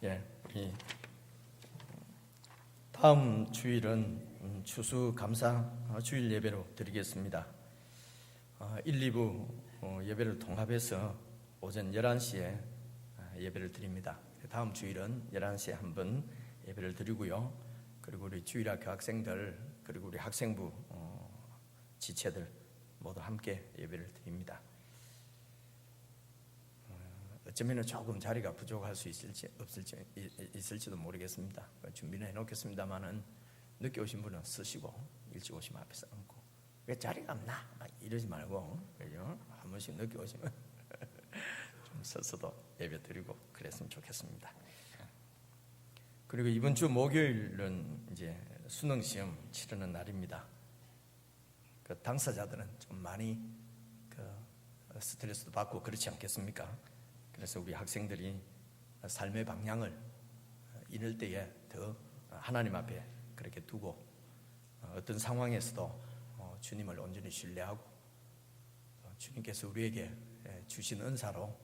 우리 다음 주일은 추수감사 주일 예배로 드리겠습니다. 1, 2부 예배를 통합해서 오전 11시에 예배를 드립니다. 다음 주일은 11시에 한 번 예배를 드리고요. 그리고 우리 주일학교 학생들, 그리고 우리 학생부 지체들 모두 함께 예배를 드립니다. 어쩌면 조금 자리가 부족할 수 있을지도 모르겠습니다. 준비는 해놓겠습니다만은 늦게 오신 분은 쓰시고 일찍 오시면 앞에서 앉고, 왜 자리가 없나 막 이러지 말고, 그죠? 한 번씩 늦게 오시면 좀 서서도 예배 드리고 그랬으면 좋겠습니다. 그리고 이번 주 목요일은 이제 수능 시험 치르는 날입니다. 그 당사자들은 좀 많이 스트레스도 받고 그렇지 않겠습니까? 그래서 우리 학생들이 삶의 방향을 잃을 때에 더 하나님 앞에 그렇게 두고 어떤 상황에서도 주님을 온전히 신뢰하고 주님께서 우리에게 주신 은사로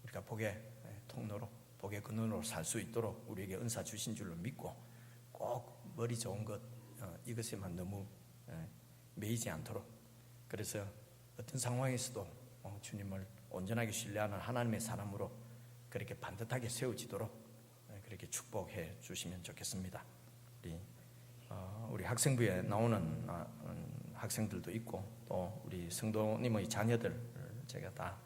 우리가 복의 통로로, 복의 근원으로 살 수 있도록 우리에게 은사 주신 줄로 믿고, 꼭 머리 좋은 것 이것에만 너무 매이지 않도록, 그래서 어떤 상황에서도 주님을 온전하게 신뢰하는 하나님의 사람으로 그렇게 반듯하게 세워지도록 그렇게 축복해 주시면 좋겠습니다. 우리 학생부에 나오는 학생들도 있고, 또 우리 성도님의 자녀들 제가 다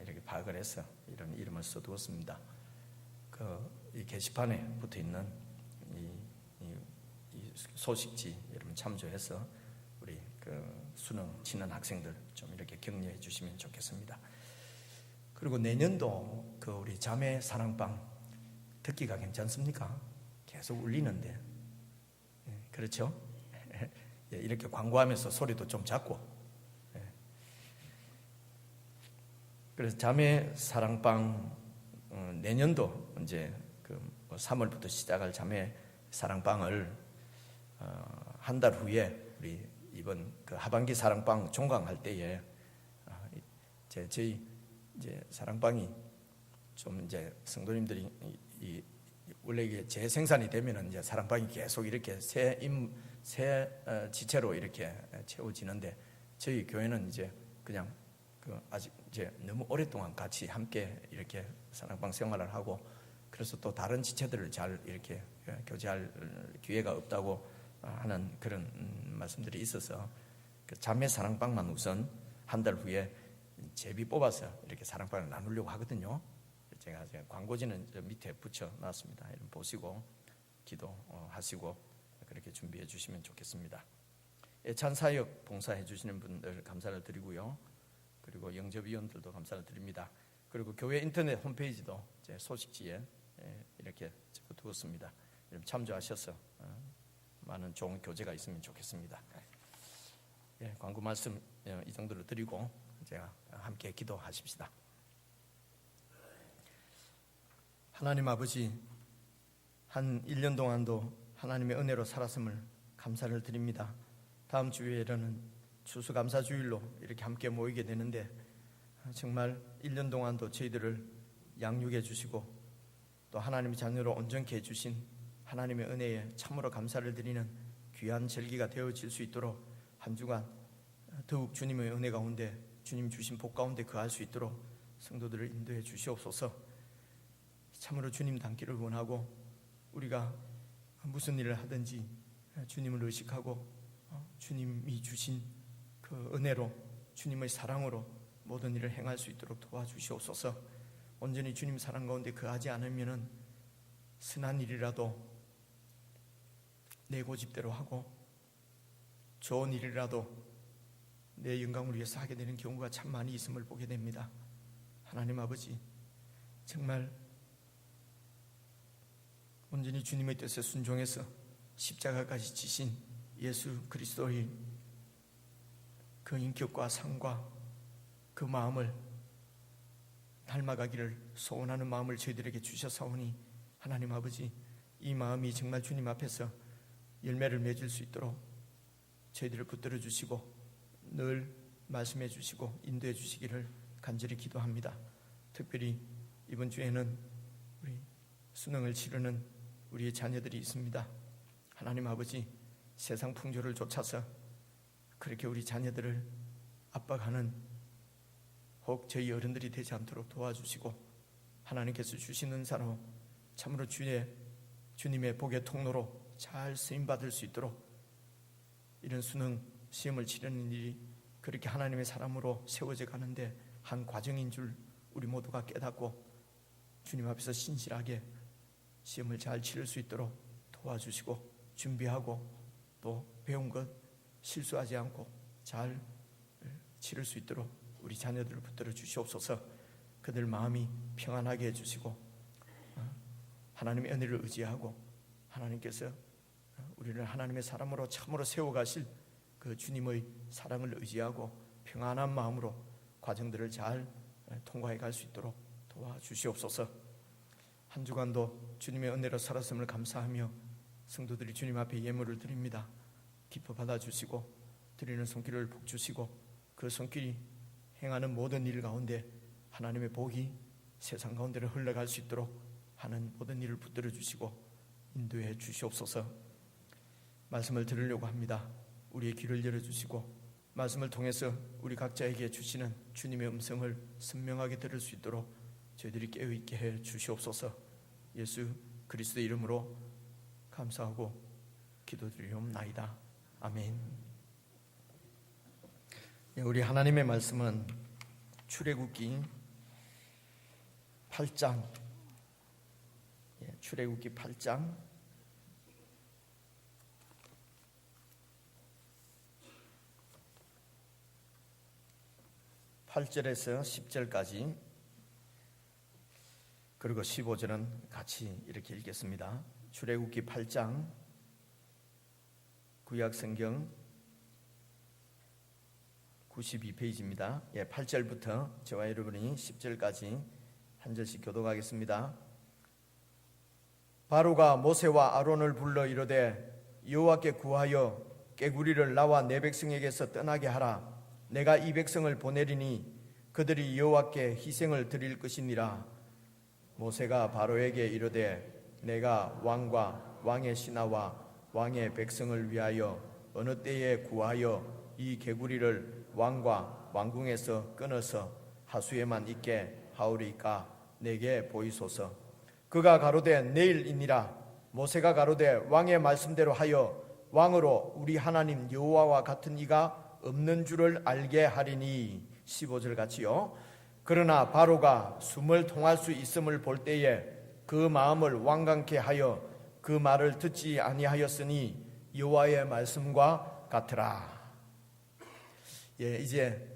이렇게 파악을 해서 이런 이름을 써두었습니다. 이 게시판에 붙어 있는 이 소식지 여러분 참조해서 우리 수능 치는 학생들 좀 이렇게 격려해 주시면 좋겠습니다. 그리고 내년도 우리 자매 사랑방 듣기가 괜찮습니까? 계속 울리는데, 그렇죠? 이렇게 광고하면서 소리도 좀 작고, 그래서 자매 사랑방 내년도 이제 3월부터 시작할 자매 사랑방을 한 달 후에 우리 이번 하반기 사랑방 종강할 때에 저희 이제 사랑방이 좀 이제 성도님들이 원래 이게 재생산이 되면은 이제 사랑방이 계속 이렇게 새 지체로 이렇게 채워지는데, 저희 교회는 이제 그냥 아직 이제 너무 오랫동안 같이 함께 이렇게 사랑방 생활을 하고, 그래서 또 다른 지체들을 잘 이렇게 교제할 기회가 없다고 하는 그런 말씀들이 있어서 자매 사랑방만 우선 한 달 후에 제비 뽑아서 이렇게 사랑방을 나누려고 하거든요. 제가 광고지는 밑에 붙여 놨습니다. 이런 보시고 기도하시고 그렇게 준비해 주시면 좋겠습니다. 찬사역 봉사해 주시는 분들 감사를 드리고요. 그리고 영접위원들도 감사를 드립니다. 그리고 교회 인터넷 홈페이지도 제 소식지에 이렇게 적어두었습니다. 참조하셔서 많은 좋은 교제가 있으면 좋겠습니다. 광고 말씀 이 정도로 드리고 제가 함께 기도하십시다. 하나님 아버지, 한 1년 동안도 하나님의 은혜로 살았음을 감사를 드립니다. 다음 주일에는 추수감사주일로 이렇게 함께 모이게 되는데, 정말 1년 동안도 저희들을 양육해 주시고 또 하나님의 자녀로 온전케 해주신 하나님의 은혜에 참으로 감사를 드리는 귀한 절기가 되어질 수 있도록 한 주간 더욱 주님의 은혜 가운데, 주님 주신 복 가운데 거할 수 있도록 성도들을 인도해 주시옵소서. 참으로 주님 닮기를 원하고, 우리가 무슨 일을 하든지 주님을 의식하고 주님이 주신 그 은혜로, 주님의 사랑으로 모든 일을 행할 수 있도록 도와주시옵소서. 온전히 주님 사랑 가운데 거하지 않으면은 선한 일이라도 내 고집대로 하고 좋은 일이라도 내 영광을 위해서 하게 되는 경우가 참 많이 있음을 보게 됩니다. 하나님 아버지, 정말 온전히 주님의 뜻에 순종해서 십자가까지 지신 예수 그리스도의 그 인격과 삶과 그 마음을 닮아가기를 소원하는 마음을 저희들에게 주셔사오니, 하나님 아버지, 이 마음이 정말 주님 앞에서 열매를 맺을 수 있도록 저희들을 붙들어 주시고 늘 말씀해 주시고 인도해 주시기를 간절히 기도합니다. 특별히 이번 주에는 우리 수능을 치르는 우리의 자녀들이 있습니다. 하나님 아버지, 세상 풍조를 쫓아서 그렇게 우리 자녀들을 압박하는 혹 저희 어른들이 되지 않도록 도와주시고, 하나님께서 주신 은사로 참으로 주님의 복의 통로로 잘 쓰임받을 수 있도록 이런 수능 시험을 치르는 일이 그렇게 하나님의 사람으로 세워져 가는데 한 과정인 줄 우리 모두가 깨닫고 주님 앞에서 신실하게 시험을 잘 치를 수 있도록 도와주시고, 준비하고 또 배운 것 실수하지 않고 잘 치를 수 있도록 우리 자녀들을 붙들어 주시옵소서. 그들 마음이 평안하게 해주시고, 하나님의 은혜를 의지하고 하나님께서 우리를 하나님의 사람으로 참으로 세워가실 그 주님의 사랑을 의지하고 평안한 마음으로 과정들을 잘 통과해 갈 수 있도록 도와주시옵소서. 한 주간도 주님의 은혜로 살았음을 감사하며 성도들이 주님 앞에 예물을 드립니다. 기뻐 받아주시고 드리는 손길을 복주시고 그 손길이 행하는 모든 일 가운데 하나님의 복이 세상 가운데로 흘러갈 수 있도록 하는 모든 일을 붙들어 주시고 인도해 주시옵소서. 말씀을 들으려고 합니다. 우리의 귀를 열어주시고 말씀을 통해서 우리 각자에게 주시는 주님의 음성을 선명하게 들을 수 있도록 저희들이 깨어있게 해 주시옵소서. 예수 그리스도의 이름으로 감사하고 기도드리옵나이다. 아멘. 우리 하나님의 말씀은 출애굽기 8장, 출애굽기 8장 8절에서 10절까지 그리고 15절은 같이 이렇게 읽겠습니다. 출애굽기 8장 구약성경 92페이지입니다. 8절부터 저와 여러분이 10절까지 한 절씩 교독하겠습니다. 바로가 모세와 아론을 불러 이르되 여호와께 구하여 깨구리를 나와 내 백성에게서 떠나게 하라. 내가 이 백성을 보내리니 그들이 여호와께 희생을 드릴 것이니라. 모세가 바로에게 이르되 내가 왕과 왕의 신하와 왕의 백성을 위하여 어느 때에 구하여 이 개구리를 왕과 왕궁에서 끊어서 하수에만 있게 하오리까 내게 보이소서. 그가 가로되 내일이니라. 모세가 가로되 왕의 말씀대로 하여 왕으로 우리 하나님 여호와와 같은 이가 없는 줄을 알게 하리니. 15절 같이요. 그러나 바로가 숨을 통할 수 있음을 볼 때에 그 마음을 완강케 하여 그 말을 듣지 아니하였으니 여호와의 말씀과 같으라. 이제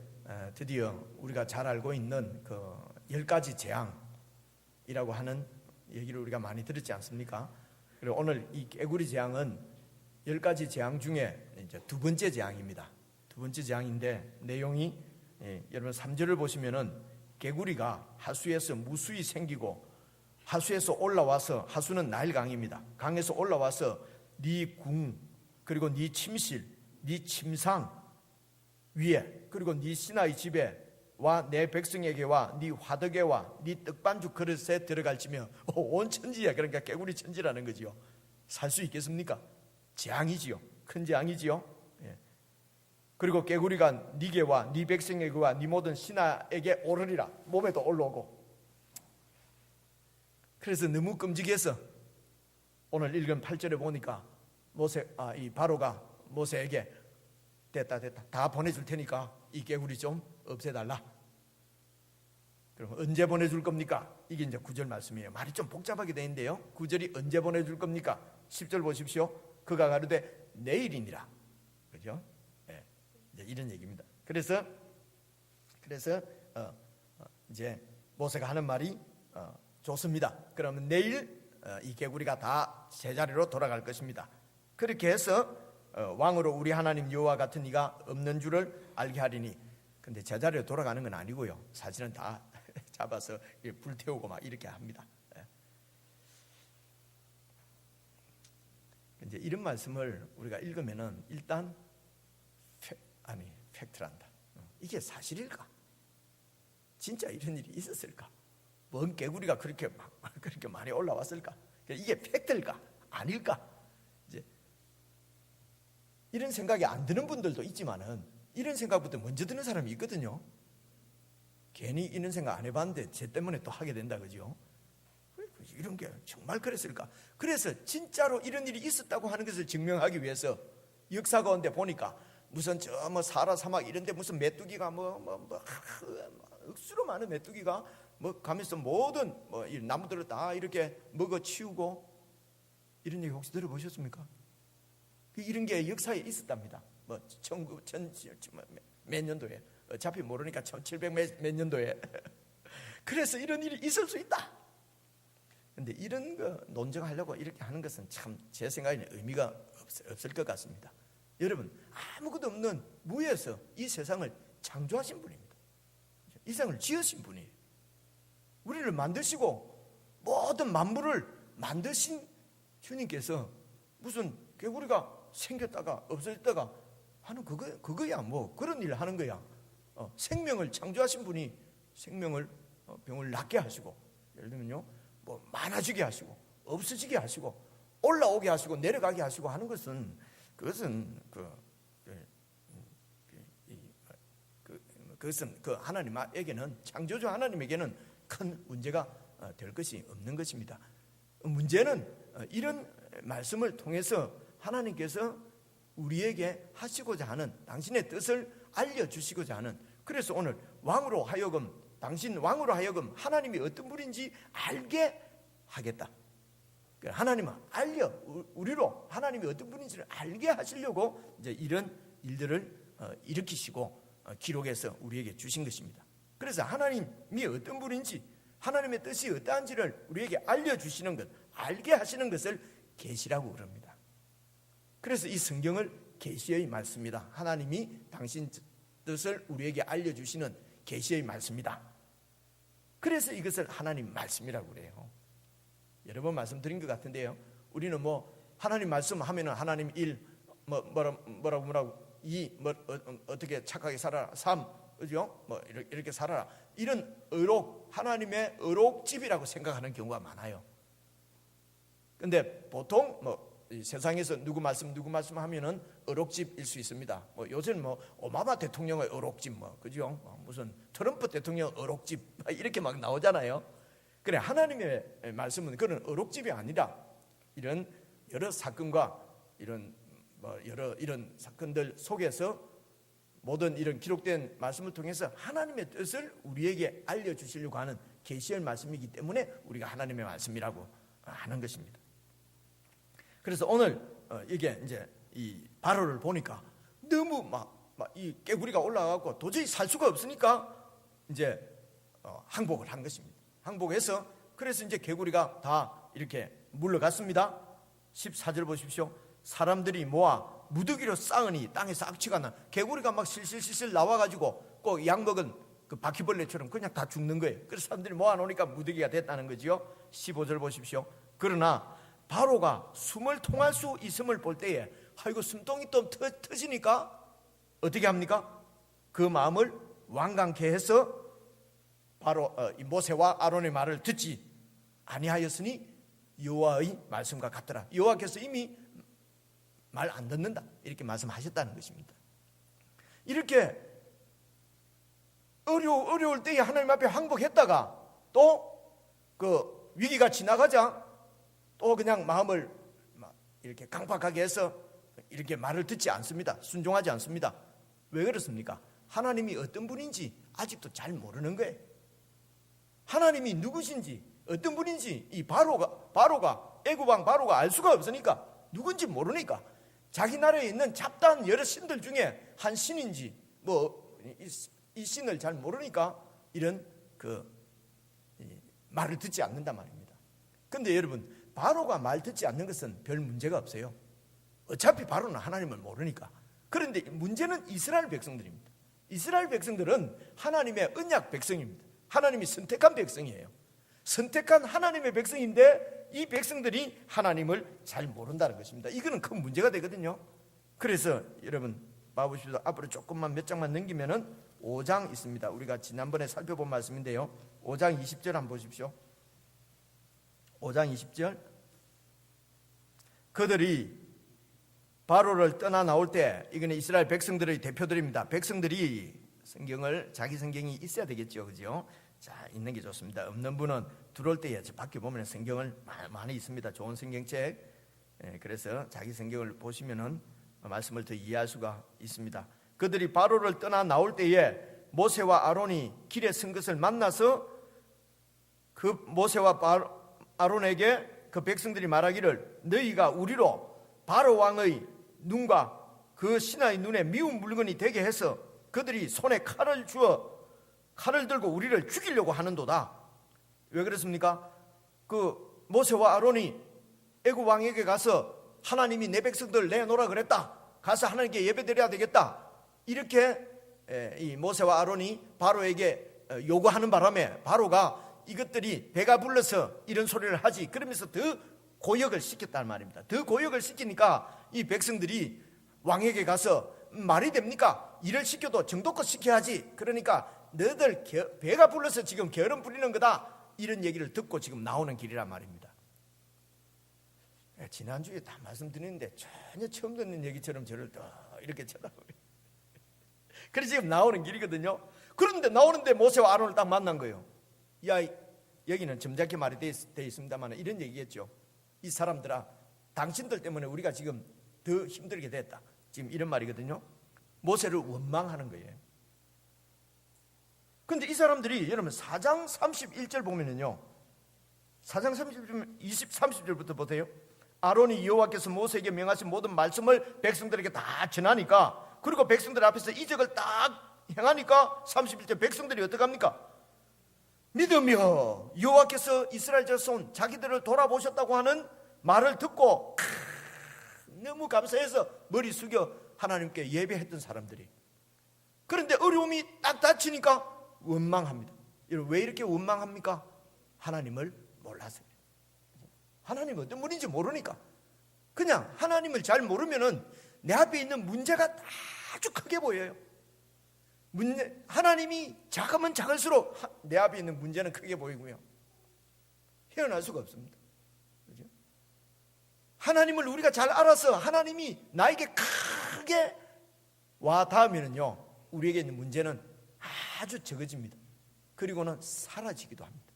드디어 우리가 잘 알고 있는 그 10가지 재앙이라고 하는 얘기를 우리가 많이 들었지 않습니까? 그리고 오늘 이 깨구리 재앙은 10가지 재앙 중에 이제 두 번째 재앙입니다. 두 번째 재앙인데 내용이 여러분 3절을 보시면은 개구리가 하수에서 무수히 생기고 하수에서 올라와서, 하수는 나일강입니다. 강에서 올라와서 네 궁 그리고 네 침실, 네 침상 위에 그리고 네 신하의 집에 와 내 백성에게와 네 화덕에와 네 떡반죽 그릇에 들어갈지며 온 천지야. 그러니까 깨구리 천지라는 거지요. 살 수 있겠습니까? 재앙이지요. 큰 재앙이지요. 그리고 개구리가 네게와 네 백성에게와 네 모든 신하에게 오르리라. 몸에도 올라오고. 그래서 너무 끔찍해서 오늘 읽은 8절에 보니까 이 바로가 모세에게 됐다 다 보내줄 테니까 이 개구리 좀 없애달라. 그럼 언제 보내줄 겁니까? 이게 이제 9절 말씀이에요. 말이 좀 복잡하게 되어 있는데요, 9절이 언제 보내줄 겁니까? 10절 보십시오. 그가 가로되 내일이니라. 그죠? 이런 얘기입니다. 그래서 이제 모세가 하는 말이 좋습니다. 그러면 내일 이 개구리가 다 제자리로 돌아갈 것입니다. 그렇게 해서 왕으로 우리 하나님 여호와 같은 이가 없는 줄을 알게 하리니. 근데 제자리로 돌아가는 건 아니고요. 사실은 다 잡아서 불태우고 막 이렇게 합니다. 이제 이런 말씀을 우리가 읽으면은 일단 팩트란다. 이게 사실일까? 진짜 이런 일이 있었을까? 뭔 개구리가 그렇게 많이 올라왔을까? 이게 팩트일까? 아닐까? 이제 이런 생각이 안 드는 분들도 있지만은 이런 생각부터 먼저 드는 사람이 있거든요. 괜히 이런 생각 안 해봤는데 쟤 때문에 또 하게 된다, 그죠? 이런 게 정말 그랬을까? 그래서 진짜로 이런 일이 있었다고 하는 것을 증명하기 위해서 역사 가운데 보니까 무슨 저 뭐 사라 사막 이런데 무슨 메뚜기가 억수로 많은 메뚜기가 뭐 가면서 모든 뭐 이 나무들을 다 이렇게 먹어 치우고 이런 얘기 혹시 들어보셨습니까? 이런 게 역사에 있었답니다. 뭐 1900몇 년도에 어차피 모르니까 1700 몇 년도에 그래서 이런 일이 있을 수 있다. 근데 이런 거 논증하려고 이렇게 하는 것은 참 제 생각에는 의미가 없을 것 같습니다. 여러분, 아무것도 없는 무에서 이 세상을 창조하신 분입니다. 이 세상을 지으신 분이에요. 우리를 만드시고 모든 만물을 만드신 주님께서 무슨 개구리가 생겼다가 없어졌다가 하는 그거야. 뭐 그런 일을 하는 거야. 생명을 창조하신 분이 생명을 병을 낫게 하시고, 예를 들면요, 뭐 많아지게 하시고 없어지게 하시고 올라오게 하시고 내려가게 하시고 하는 것은 그것은 그것은 그 하나님에게는, 창조주 하나님에게는 큰 문제가 될 것이 없는 것입니다. 문제는 이런 말씀을 통해서 하나님께서 우리에게 하시고자 하는 당신의 뜻을 알려주시고자 하는, 그래서 오늘 왕으로 하여금, 당신 왕으로 하여금 하나님이 어떤 분인지 알게 하겠다. 하나님은 우리로 하나님이 어떤 분인지를 알게 하시려고 이제 이런 일들을 일으키시고 기록해서 우리에게 주신 것입니다. 그래서 하나님이 어떤 분인지, 하나님의 뜻이 어떠한지를 우리에게 알려주시는 것, 알게 하시는 것을 계시라고 그럽니다. 그래서 이 성경을 계시의 말씀이다. 하나님이 당신 뜻을 우리에게 알려주시는 계시의 말씀이다. 그래서 이것을 하나님 말씀이라고 그래요. 여러 번 말씀드린 것 같은데요, 우리는 뭐 하나님 말씀하면은 하나님 1 뭐라고 2 어떻게 착하게 살아라, 3 그죠? 뭐 이렇게 살아라, 이런 하나님의 의록집이라고 생각하는 경우가 많아요. 근데 보통 뭐 세상에서 누구 말씀 하면은 의록집일 수 있습니다. 뭐 요새는 뭐 오바마 대통령의 의록집, 뭐 그죠? 무슨 트럼프 대통령 의록집 이렇게 막 나오잖아요. 그래, 하나님의 말씀은 그런 의록집이 아니라 이런 여러 사건과 이런 이런 사건들 속에서 모든 이런 기록된 말씀을 통해서 하나님의 뜻을 우리에게 알려주시려고 하는 계시의 말씀이기 때문에 우리가 하나님의 말씀이라고 하는 것입니다. 그래서 오늘 이게 이제 이 바로를 보니까 너무 이 개구리가 올라가고 도저히 살 수가 없으니까 이제 항복을 한 것입니다. 항복해서 그래서 이제 개구리가 다 이렇게 물러갔습니다. 14절 보십시오. 사람들이 모아 무더기로 쌓으니 땅에서 악취가 나. 개구리가 막 실실실실 나와가지고 꼭 약 먹은 그 바퀴벌레처럼 그냥 다 죽는 거예요. 그래서 사람들이 모아놓으니까 무더기가 됐다는 거지요. 15절 보십시오. 그러나 바로가 숨을 통할 수 있음을 볼 때에 아이고 숨통이 또 터지니까 어떻게 합니까? 그 마음을 완강케 해서 바로 모세와 아론의 말을 듣지 아니하였으니 여호와의 말씀과 같더라. 여호와께서 이미 말 안 듣는다 이렇게 말씀하셨다는 것입니다. 이렇게 어려울 때에 하나님 앞에 항복했다가 또 그 위기가 지나가자 또 그냥 마음을 이렇게 강팍하게 해서 이렇게 말을 듣지 않습니다. 순종하지 않습니다. 왜 그렇습니까? 하나님이 어떤 분인지 아직도 잘 모르는 거예요. 하나님이 누구신지 어떤 분인지 이 바로가 애굽왕 바로가 알 수가 없으니까, 누군지 모르니까 자기 나라에 있는 잡다한 여러 신들 중에 한 신인지 뭐 이 신을 잘 모르니까 이런 말을 듣지 않는단 말입니다. 근데 여러분, 바로가 말 듣지 않는 것은 별 문제가 없어요. 어차피 바로는 하나님을 모르니까. 그런데 문제는 이스라엘 백성들입니다. 이스라엘 백성들은 하나님의 언약 백성입니다. 하나님이 선택한 백성이에요. 선택한 하나님의 백성인데 이 백성들이 하나님을 잘 모른다는 것입니다. 이거는 큰 문제가 되거든요. 그래서 여러분 봐보십시오. 앞으로 조금만 몇 장만 넘기면은 5장 있습니다. 우리가 지난번에 살펴본 말씀인데요. 5장 20절 한번 보십시오. 5장 20절. 그들이 바로를 떠나 나올 때, 이거는 이스라엘 백성들의 대표들입니다. 백성들이 자기 성경이 있어야 되겠죠, 그죠? 자, 있는 게 좋습니다. 없는 분은 들어올 때에 밖에 보면 성경을 많이 있습니다. 좋은 성경책. 그래서 자기 성경을 보시면은 말씀을 더 이해할 수가 있습니다. 그들이 바로를 떠나 나올 때에 모세와 아론이 길에 선 것을 만나서 그 모세와 아론에게 그 백성들이 말하기를 너희가 우리로 바로 왕의 눈과 그 신하의 눈에 미운 물건이 되게 해서 그들이 손에 칼을 주어 칼을 들고 우리를 죽이려고 하는도다. 왜 그렇습니까? 그 모세와 아론이 애굽 왕에게 가서 하나님이 내 백성들 내놓으라 그랬다. 가서 하나님께 예배드려야 되겠다. 이렇게 이 모세와 아론이 바로에게 요구하는 바람에 바로가 이것들이 배가 불러서 이런 소리를 하지, 그러면서 더 고역을 시켰단 말입니다. 더 고역을 시키니까 이 백성들이 왕에게 가서 말이 됩니까? 일을 시켜도 정도껏 시켜야지. 그러니까 너희들 배가 불러서 지금 게으름 부리는 거다. 이런 얘기를 듣고 지금 나오는 길이란 말입니다. 지난주에 다 말씀드렸는데 전혀 처음 듣는 얘기처럼 저를 또 이렇게 쳐다보고, 그래서 지금 나오는 길이거든요. 그런데 나오는데 모세와 아론을 딱 만난 거예요. 야, 여기는 점잖게 말이 돼 있습니다만 이런 얘기겠죠. 이 사람들아, 당신들 때문에 우리가 지금 더 힘들게 됐다. 지금 이런 말이거든요. 모세를 원망하는 거예요. 그런데 이 사람들이 여러분 4장 31절 보면은요, 4장 30절부터 보세요. 아론이 여호와께서 모세에게 명하신 모든 말씀을 백성들에게 다 전하니까, 그리고 백성들 앞에서 이적을 딱 행하니까 31절 백성들이 어떡합니까? 믿으며 여호와께서 이스라엘 자손 자기들을 돌아보셨다고 하는 말을 듣고 너무 감사해서 머리 숙여 하나님께 예배했던 사람들이, 그런데 어려움이 딱 닥치니까 원망합니다. 왜 이렇게 원망합니까? 하나님을 몰라서요. 하나님이 어떤 분인지 모르니까. 그냥 하나님을 잘 모르면은 내 앞에 있는 문제가 아주 크게 보여요. 하나님이 작으면 작을수록 내 앞에 있는 문제는 크게 보이고요. 헤어날 수가 없습니다. 그렇죠? 하나님을 우리가 잘 알아서 하나님이 나에게 크게 와 닿으면은요, 우리에게 있는 문제는 아주 적어집니다. 그리고는 사라지기도 합니다.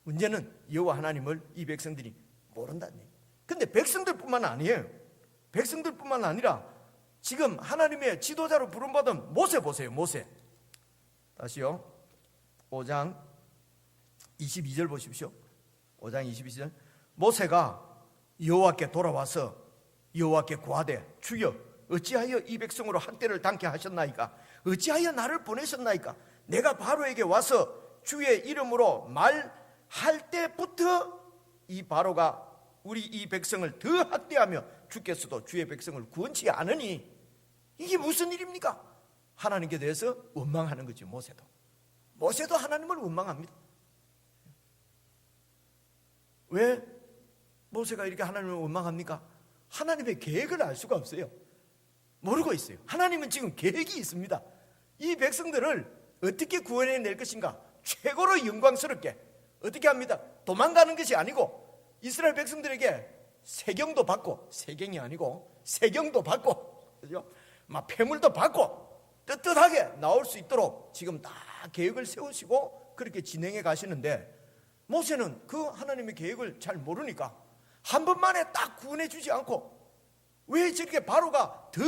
문제는 여호와 하나님을 이 백성들이 모른다는 얘기예요. 근데 백성들뿐만 아니에요. 백성들뿐만 아니라 지금 하나님의 지도자로 부름받은 모세 보세요. 모세. 다시요. 5장 22절 보십시오. 5장 22절. 모세가 여호와께 돌아와서 여호와께 고하되 주여 어찌하여 이 백성으로 한때를 당케 하셨나이까? 어찌하여 나를 보내셨나이까? 내가 바로에게 와서 주의 이름으로 말할 때부터 이 바로가 우리 이 백성을 더 학대하며 주께서도 주의 백성을 구원치 않으니 이게 무슨 일입니까? 하나님께 대해서 원망하는 거죠. 모세도 하나님을 원망합니다. 왜 모세가 이렇게 하나님을 원망합니까? 하나님의 계획을 알 수가 없어요. 모르고 있어요. 하나님은 지금 계획이 있습니다. 이 백성들을 어떻게 구원해낼 것인가? 최고로 영광스럽게 어떻게 합니다? 도망가는 것이 아니고 이스라엘 백성들에게 세경도 받고, 세경이 아니고 세경도 받고, 그죠? 막 폐물도 받고 떳떳하게 나올 수 있도록 지금 다 계획을 세우시고 그렇게 진행해 가시는데, 모세는 그 하나님의 계획을 잘 모르니까 한 번만에 딱 구원해 주지 않고 왜 저렇게 바로가 더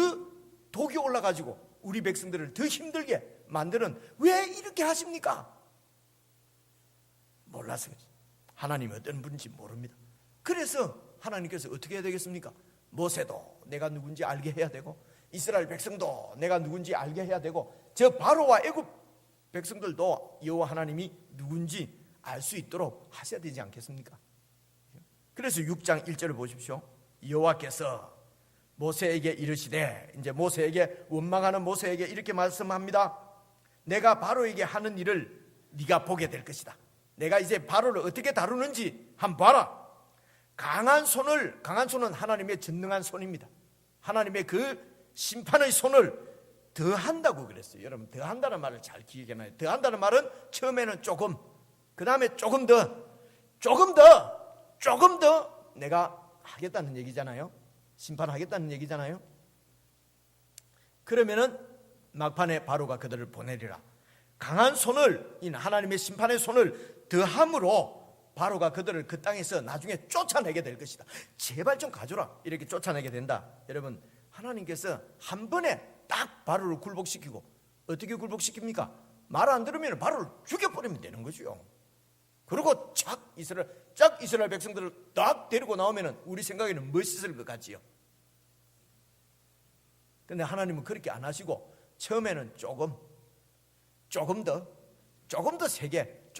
독이 올라가지고 우리 백성들을 더 힘들게 만드는, 왜 이렇게 하십니까? 몰라서 하나님이 어떤 분인지 모릅니다. 그래서 하나님께서 어떻게 해야 되겠습니까? 모세도 내가 누군지 알게 해야 되고, 이스라엘 백성도 내가 누군지 알게 해야 되고, 저 바로와 애굽 백성들도 여호와 하나님이 누군지 알 수 있도록 하셔야 되지 않겠습니까? 그래서 6장 1절을 보십시오. 여호와께서 모세에게 이르시되, 이제 모세에게 원망하는 모세에게 이렇게 말씀합니다. 내가 바로에게 하는 일을 네가 보게 될 것이다. 내가 이제 바로를 어떻게 다루는지 한번 봐라. 강한 손은 하나님의 전능한 손입니다. 하나님의 그 심판의 손을 더한다고 그랬어요. 여러분, 더한다는 말을 잘 기억해놔요. 더한다는 말은 처음에는 조금, 그 다음에 조금 더 내가 하겠다는 얘기잖아요. 심판하겠다는 얘기잖아요. 그러면은 막판에 바로가 그들을 보내리라. 강한 손을, 이 하나님의 심판의 손을 더함으로 바로가 그들을 그 땅에서 나중에 쫓아내게 될 것이다. 제발 좀 가져라. 이렇게 쫓아내게 된다. 여러분, 하나님께서 한 번에 딱 바로를 굴복시키고, 어떻게 굴복시킵니까? 말 안 들으면 바로를 죽여버리면 되는 거죠. 그리고 쫙 이스라엘 백성들을 딱 데리고 나오면 우리 생각에는 멋있을 것 같지요. 근데 하나님은 그렇게 안 하시고 처음에는 조금 더 세게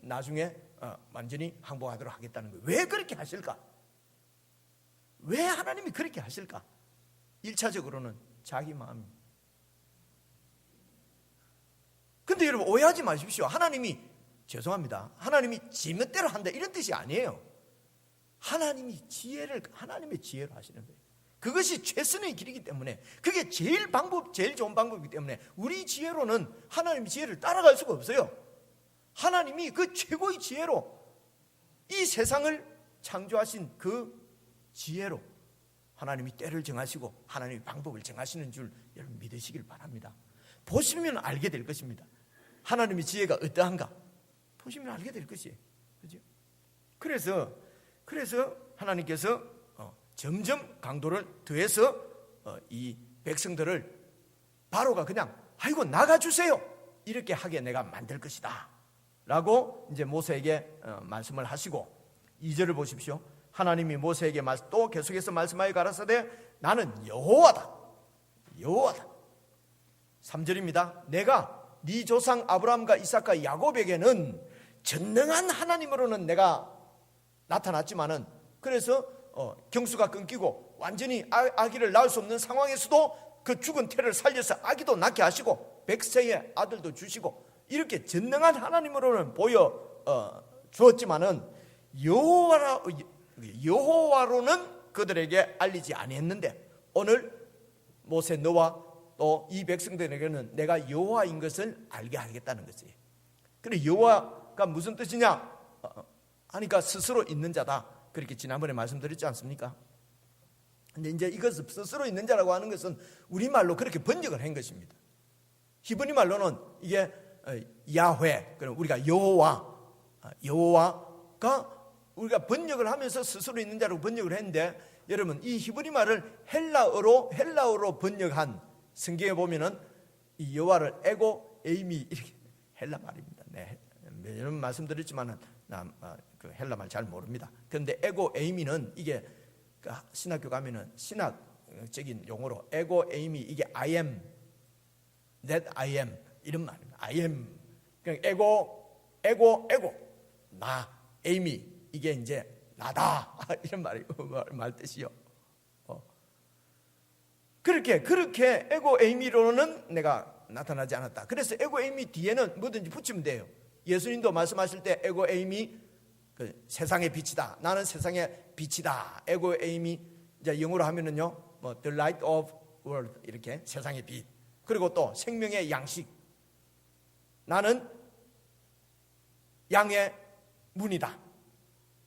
나중에 완전히 항복하도록 하겠다는 거예요. 왜 그렇게 하실까? 왜 하나님이 그렇게 하실까? 1차적으로는 자기 마음입니다. 근데 여러분, 오해하지 마십시오. 하나님이 지 멋대로 한다 이런 뜻이 아니에요. 하나님의 지혜로 하시는 거예요. 그것이 최선의 길이기 때문에, 그게 제일 좋은 방법이기 때문에 우리 지혜로는 하나님의 지혜를 따라갈 수가 없어요. 하나님이 그 최고의 지혜로 이 세상을 창조하신 그 지혜로 하나님이 때를 정하시고 하나님의 방법을 정하시는 줄 여러분 믿으시길 바랍니다. 보시면 알게 될 것입니다. 하나님의 지혜가 어떠한가 보시면 알게 될 것이에요. 그죠? 그래서 하나님께서 점점 강도를 더해서 이 백성들을 바로가 그냥 아이고 나가주세요 이렇게 하게 내가 만들 것이다 라고 이제 모세에게 말씀을 하시고, 2절을 보십시오. 하나님이 모세에게 또 계속해서 말씀하여 가라사대 나는 여호와다. 3절입니다. 내가 네 조상 아브라함과 이삭과 야곱에게는 전능한 하나님으로는 내가 나타났지만은, 그래서 경수가 끊기고 완전히 아기를 낳을 수 없는 상황에서도 그 죽은 태를 살려서 아기도 낳게 하시고 백세의 아들도 주시고 이렇게 전능한 하나님으로는 보여 주었지만은 여호와로는 그들에게 알리지 아니했는데, 오늘 모세 너와 또 이 백성들에게는 내가 여호와인 것을 알게 하겠다는 것이에요. 그래, 여호와가 무슨 뜻이냐 하니까 스스로 있는 자다. 그렇게 지난번에 말씀드렸지 않습니까? 근데 이제 이것을 스스로 있는 자라고 하는 것은 우리말로 그렇게 번역을 한 것입니다. 히브리 말로는 이게 야훼, 그럼 우리가 여호와가 우리가 번역을 하면서 스스로 있는 자라고 번역을 했는데, 여러분 이 히브리 말을 헬라어로 번역한 성경에 보면은 이 여호와를 에고 에이미 이렇게 헬라 말입니다. 네, 여러분 말씀드렸지만은 그 헬라 말 잘 모릅니다. 그런데 에고 에이미는 이게 신학교 가면은 신학적인 용어로 에고 에이미, 이게 I am, that I am 이런 말입니다. I am, 그냥 에고 나, 에이미 이게 이제 나다 이런 말 뜻이요. 그렇게 에고 에이미로는 내가 나타나지 않았다. 그래서 에고 에이미 뒤에는 뭐든지 붙이면 돼요. 예수님도 말씀하실 때 에고 에이미 그 세상의 빛이다. 나는 세상의 빛이다. 에고 에이미 이제 영어로 하면은요, 뭐 the light of world 이렇게 세상의 빛. 그리고 또 생명의 양식. 나는 양의 문이다.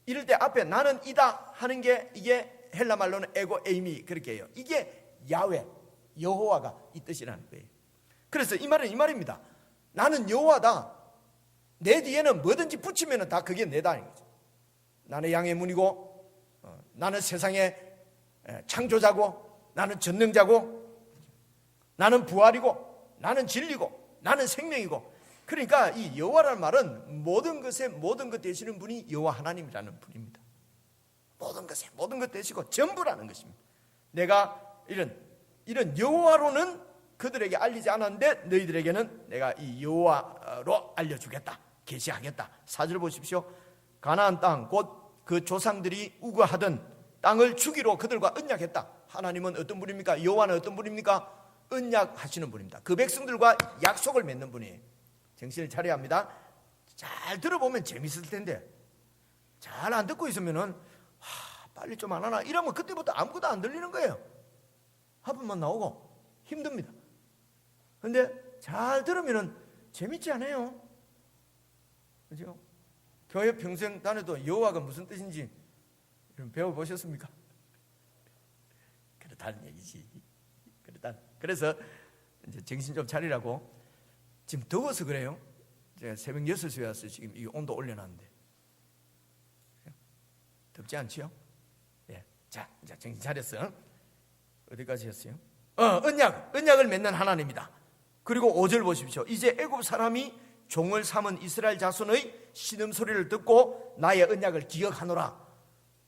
이럴 때 앞에 나는 이다 하는 게 이게 헬라 말로는 에고 에이미 그렇게 해요. 이게 야훼, 여호와가 이 뜻이라는 거예요. 그래서 이 말은 이 말입니다. 나는 여호와다. 내 뒤에는 뭐든지 붙이면 다 그게 내다. 나는 양의 문이고, 나는 세상의 창조자고, 나는 전능자고, 나는 부활이고, 나는 진리고, 나는 생명이고. 그러니까 이 여호와라는 말은 모든 것에 모든 것 되시는 분이 여호와 하나님이라는 분입니다. 모든 것에 모든 것 되시고 전부라는 것입니다. 내가 이런 여호와로는 그들에게 알리지 않았는데 너희들에게는 내가 이 여호와로 알려주겠다, 계시하겠다. 4절 보십시오. 가나안 땅 곧 그 조상들이 우거하던 땅을 주기로 그들과 언약했다. 하나님은 어떤 분입니까? 여호와는 어떤 분입니까? 언약하시는 분입니다. 그 백성들과 약속을 맺는 분이에요. 정신을 차려야 합니다. 잘 들어보면 재밌을 텐데 잘 안 듣고 있으면은 빨리 좀 안 하나 이러면 그때부터 아무것도 안 들리는 거예요. 하품만 나오고 힘듭니다. 근데 잘 들으면은 재밌지 않아요? 그죠? 교회 평생 다녀도 여호와가 무슨 뜻인지 배워보셨습니까? 그렇다는 얘기지. 그래서 이제 정신 좀 차리라고. 지금 더워서 그래요. 제가 새벽 6시에 와서 지금 이 온도 올려놨는데 덥지 않지요? 예. 자, 이제 정신 차렸어. 어디까지 했어요? 언약을 맺는 하나님이다. 그리고 5절 보십시오. 이제 애굽 사람이 종을 삼은 이스라엘 자손의 신음소리를 듣고 나의 언약을 기억하노라.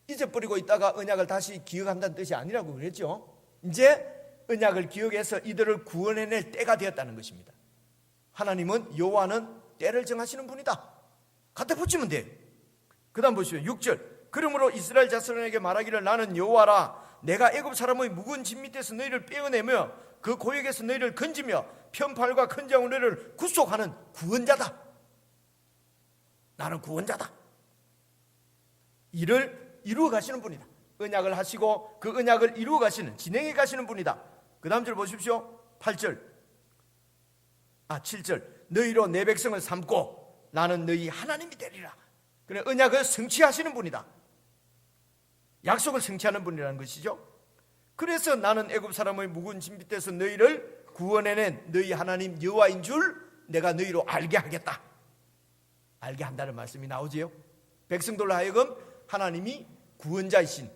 잊어버리고 있다가 언약을 다시 기억한다는 뜻이 아니라고 그랬죠. 이제 언약을 기억해서 이들을 구원해낼 때가 되었다는 것입니다. 하나님은 여호와는 때를 정하시는 분이다. 갖다 붙이면 돼요. 그 다음 보시죠. 6절. 그러므로 이스라엘 자손에게 말하기를 나는 여호와라. 내가 애굽 사람의 묵은 집 밑에서 너희를 빼어내며 그 고역에서 너희를 건지며 편팔과 큰 장으로 너희를 구속하는 구원자다. 나는 구원자다. 이를 이루어 가시는 분이다. 언약을 하시고 그 언약을 이루어 가시는, 진행해 가시는 분이다. 그 다음 절 보십시오. 7절. 너희로 내 백성을 삼고 나는 너희 하나님이 되리라. 그래, 언약을 성취하시는 분이다. 약속을 성취하는 분이라는 것이죠. 그래서 나는 애굽 사람의 묵은 진 밑에서 너희를 구원해낸 너희 하나님 여호와인 줄 내가 너희로 알게 하겠다. 알게 한다는 말씀이 나오지요. 백성들로 하여금 하나님이 구원자이신,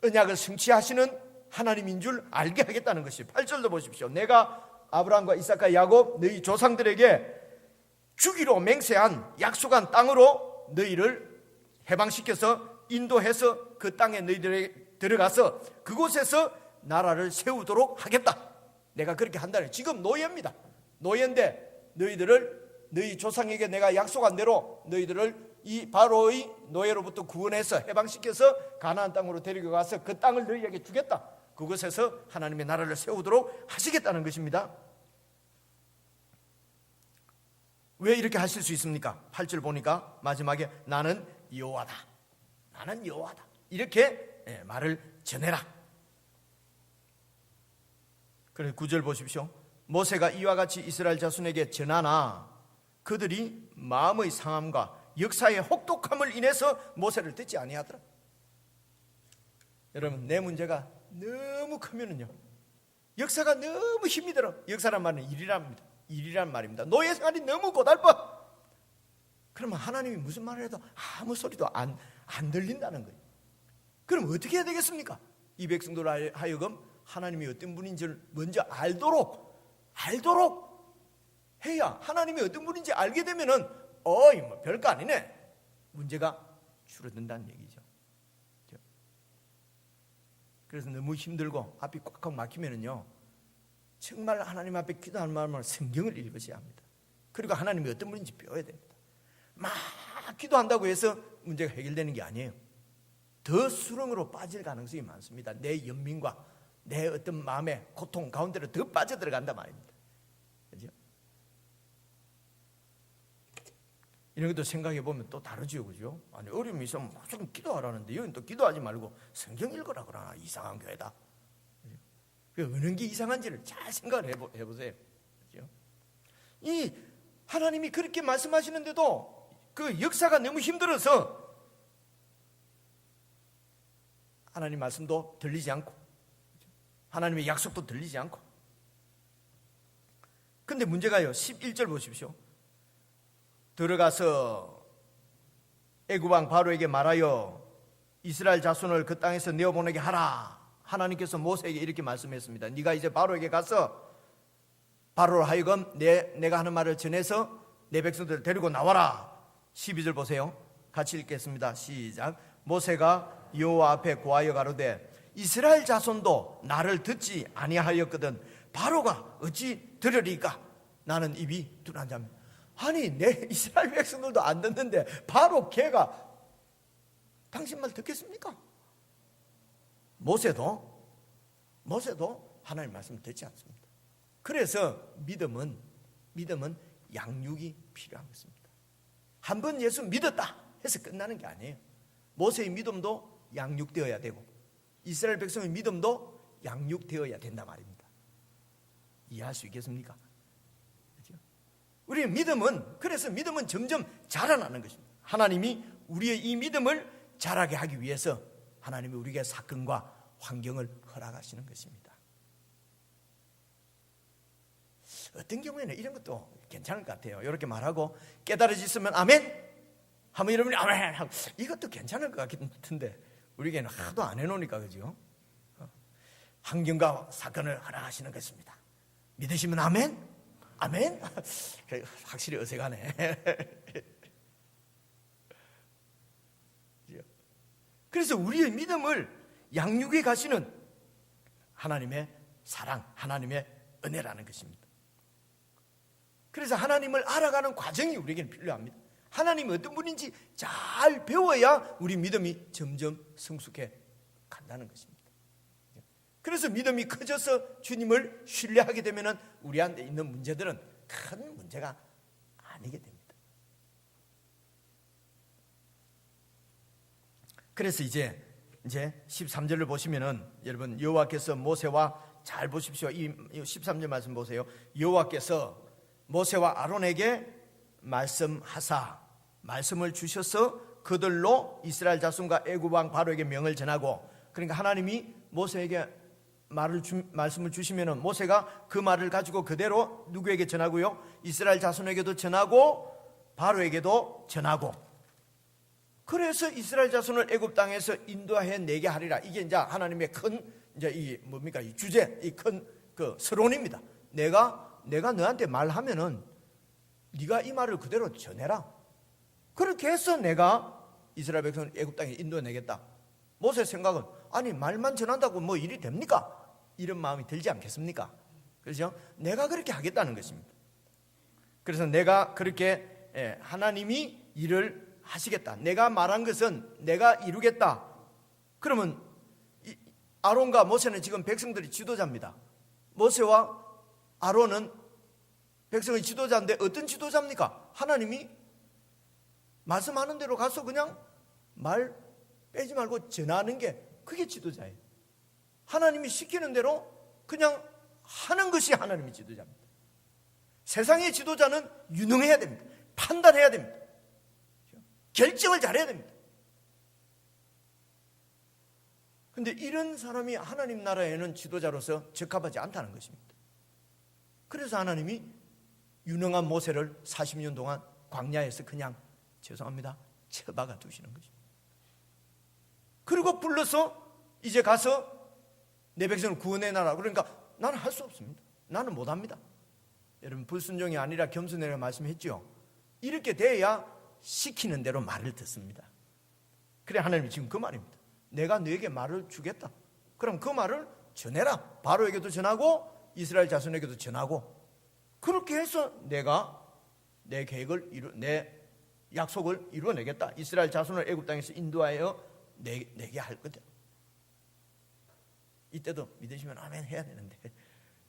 언약을 성취하시는 하나님인 줄 알게 하겠다는 것이 8절도 보십시오. 내가 아브라함과 이삭과 야곱 너희 조상들에게 주기로 맹세한 약속한 땅으로 너희를 해방시켜서 인도해서 그 땅에 너희들이 들어가서 그곳에서 나라를 세우도록 하겠다. 내가 그렇게 한다는, 지금 노예입니다. 노예인데 너희 조상에게 내가 약속한 대로 너희들을 이 바로의 노예로부터 구원해서 해방시켜서 가나안 땅으로 데리고 가서 그 땅을 너희에게 주겠다. 그곳에서 하나님의 나라를 세우도록 하시겠다는 것입니다. 왜 이렇게 하실 수 있습니까? 8절 보니까 마지막에 나는 여호와다. 나는 여호와다. 이렇게 말을 전해라. 그래서 9절 보십시오. 모세가 이와 같이 이스라엘 자손에게 전하나 그들이 마음의 상함과 역사의 혹독함을 인해서 모세를 듣지 아니하더라. 여러분, 내 문제가 너무 크면은요, 역사가 너무 힘이 들어. 역사란 말은 일이란 말입니다. 노예 생활이 너무 고달파. 그러면 하나님이 무슨 말을 해도 아무 소리도 안 들린다는 거예요. 그럼 어떻게 해야 되겠습니까? 이 백성들 하여금 하나님이 어떤 분인지를 먼저 알도록 해야, 하나님이 어떤 분인지 알게 되면은 뭐 별거 아니네, 문제가 줄어든다는 얘기죠. 그래서 너무 힘들고 앞이 꽉꽉 막히면은요, 정말 하나님 앞에 기도하는 마음으로 성경을 읽으셔야 합니다. 그리고 하나님이 어떤 분인지 배워야 됩니다. 막 기도한다고 해서 문제가 해결되는 게 아니에요. 더 수렁으로 빠질 가능성이 많습니다. 내 연민과 내 어떤 마음의 고통 가운데로 더 빠져들어간단 말입니다. 그렇죠? 이런 것도 생각해 보면 또 다르죠, 그죠? 아니, 어려움이 있으면 좀 기도하라는데 여긴 또 기도하지 말고 성경 읽으라 그러나. 이상한 교회다. 그죠? 어느 게 이상한지를 잘 생각을 해보세요. 그죠? 이 하나님이 그렇게 말씀하시는데도 그 역사가 너무 힘들어서 하나님 말씀도 들리지 않고 하나님의 약속도 들리지 않고. 근데 문제가요, 11절 보십시오. 들어가서 애굽왕 바로에게 말하여 이스라엘 자손을 그 땅에서 내어보내게 하라. 하나님께서 모세에게 이렇게 말씀했습니다. 네가 이제 바로에게 가서 바로로 하여금 내가 하는 말을 전해서 내 백성들을 데리고 나와라. 12절 보세요. 같이 읽겠습니다. 시작. 모세가 여호와 앞에 고하여 가로되 이스라엘 자손도 나를 듣지 아니하였거든 바로가 어찌 들으리까? 나는 입이 둔한 자입니다. 아니, 내 이스라엘 백성들도 안 듣는데 바로 걔가 당신 말 듣겠습니까? 모세도 하나님 말씀을 듣지 않습니다. 그래서 믿음은 양육이 필요한 것입니다. 한번 예수 믿었다 해서 끝나는 게 아니에요. 모세의 믿음도 양육되어야 되고 이스라엘 백성의 믿음도 양육되어야 된다 말입니다. 이해할 수 있겠습니까? 우리의 믿음은, 그래서 믿음은 점점 자라나는 것입니다. 하나님이 우리의 이 믿음을 자라게 하기 위해서 하나님이 우리에게 사건과 환경을 허락하시는 것입니다. 어떤 경우에는 이런 것도 괜찮을 것 같아요. 이렇게 말하고 깨달아졌으면 아멘 하면 여러분이 아멘 하고, 이것도 괜찮을 것 같은데 우리에게는 하도 안 해놓으니까, 그죠? 환경과 사건을 허락하시는 것입니다. 믿으시면 아멘? 아멘? 확실히 어색하네. 그래서 우리의 믿음을 양육해 가시는 하나님의 사랑, 하나님의 은혜라는 것입니다. 그래서 하나님을 알아가는 과정이 우리에게는 필요합니다. 하나님이 어떤 분인지 잘 배워야 우리 믿음이 점점 성숙해 간다는 것입니다. 그래서 믿음이 커져서 주님을 신뢰하게 되면 우리한테 있는 문제들은 큰 문제가 아니게 됩니다. 그래서 이제 13절을 보시면은, 여러분, 여호와께서 모세와, 잘 보십시오. 이 13절 말씀 보세요. 여호와께서 모세와 아론에게 말씀하사 말씀을 주셔서 그들로 이스라엘 자손과 애굽 왕 바로에게 명을 전하고, 그러니까 하나님이 모세에게 말씀을 주시면은 모세가 그 말을 가지고 그대로 누구에게 전하고요? 이스라엘 자손에게도 전하고 바로에게도 전하고, 그래서 이스라엘 자손을 애굽 땅에서 인도해 내게 하리라. 이게 이제 하나님의 큰 이 뭡니까? 이 주제, 이 큰 그 서론입니다. 내가 너한테 말하면은 네가 이 말을 그대로 전해라. 그렇게 해서 내가 이스라엘 백성을 애굽 땅에 인도해 내겠다. 모세의 생각은, 아니 말만 전한다고 뭐 일이 됩니까? 이런 마음이 들지 않겠습니까? 그렇죠? 내가 그렇게 하겠다는 것입니다. 그래서 내가 그렇게, 하나님이 일을 하시겠다, 내가 말한 것은 내가 이루겠다. 그러면 아론과 모세는 지금 백성들이 지도자입니다. 모세와 아론은 백성의 지도자인데 어떤 지도자입니까? 하나님이 말씀하는 대로 가서 그냥 말 빼지 말고 전하는 게, 그게 지도자예요. 하나님이 시키는 대로 그냥 하는 것이 하나님의 지도자입니다. 세상의 지도자는 유능해야 됩니다. 판단해야 됩니다. 결정을 잘해야 됩니다. 그런데 이런 사람이 하나님 나라에는 지도자로서 적합하지 않다는 것입니다. 그래서 하나님이 유능한 모세를 40년 동안 광야에서 그냥, 죄송합니다, 처박아 두시는 것입니다. 그리고 불러서 이제 가서 내 백성을 구원해놔라. 그러니까 나는 할 수 없습니다. 나는 못합니다. 여러분, 불순종이 아니라 겸손이라고 말씀했죠. 이렇게 돼야 시키는 대로 말을 듣습니다. 그래, 하나님이 지금 그 말입니다. 내가 너에게 말을 주겠다. 그럼 그 말을 전해라. 바로에게도 전하고 이스라엘 자손에게도 전하고, 그렇게 해서 내가 내 계획을 내 약속을 이루어내겠다. 이스라엘 자손을 애굽 땅에서 인도하여 내게 할 거다. 이때도 믿으시면 아멘 해야 되는데,